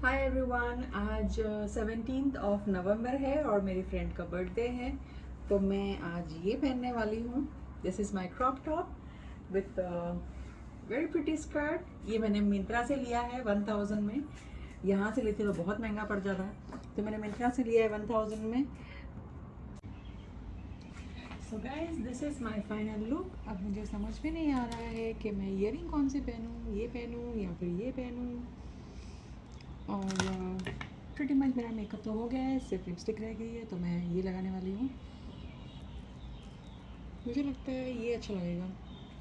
Hi everyone, आज 17 of November है और मेरी फ्रेंड का बर्थडे है। तो मैं आज ये पहनने वाली हूँ। This is my crop top width very pretty skirt. ये मैंने मिंत्रा से लिया है 1000 में। यहाँ से लेती तो बहुत महंगा पड़ जाता है, तो मैंने मिंत्रा से लिया है 1000 में। So guys, this is my final look. अब मुझे समझ में नहीं आ रहा है कि मैं ईयरिंग कौन सी पहनूँ, ये पहनूँ या फिर ये पहनूँ। और प्रिटी मच मेरा मेकअप तो हो गया है, सिर्फ लिपस्टिक रह गई है, तो मैं ये लगाने वाली हूँ। मुझे लगता है ये अच्छा लगेगा,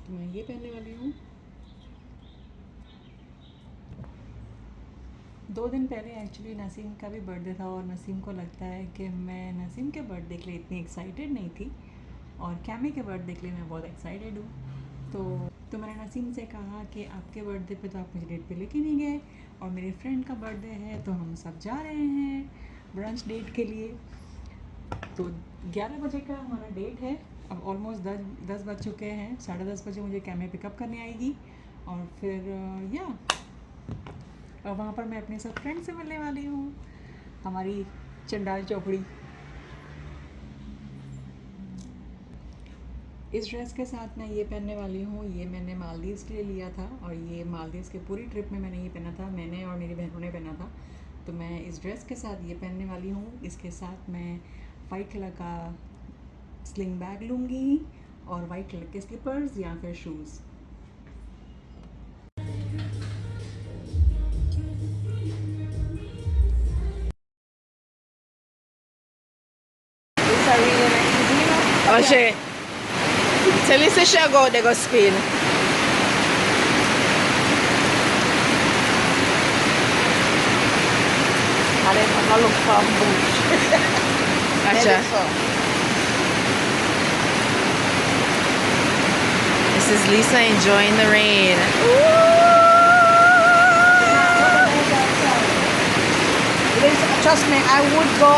तो मैं ये पहनने वाली हूँ। 2 दिन पहले एक्चुअली नसीम का भी बर्थडे था और नसीम को लगता है कि मैं नसीम के बर्थडे के लिए इतनी एक्साइटेड नहीं थी और कैमी के बर्थडे के लिए मैं बहुत एक्साइटेड हूँ। तो मैंने नसीम से कहा कि आपके बर्थडे पे तो आप मुझे डेट पे लेके नहीं गए, और मेरी फ्रेंड का बर्थडे है तो हम सब जा रहे हैं ब्रंच डेट के लिए। तो 11 बजे का हमारा डेट है। अब ऑलमोस्ट 10 बज चुके हैं। 10:30 बजे मुझे कैमे पिकअप करने आएगी और फिर या और वहाँ पर मैं अपने सब फ्रेंड से मिलने वाली हूँ, हमारी चंडाल चौपड़ी। इस ड्रेस के साथ मैं ये पहनने वाली हूँ। ये मैंने मालदीव्स के लिए लिया था और ये मालदीव्स के पूरी ट्रिप में मैंने ये पहना था, मैंने और मेरी बहनों ने पहना था। तो मैं इस ड्रेस के साथ ये पहनने वाली हूँ। इसके साथ मैं वाइट कलर का स्लिंग बैग लूँगी और वाइट कलर के स्लीपर्स या फिर shoes. It's a really nice video. Oh, she. Tell her say she go out there go spin. And then I'm gonna look for a bush. Gotcha. Elephant. This is Lisa enjoying the rain. Trust me, I would go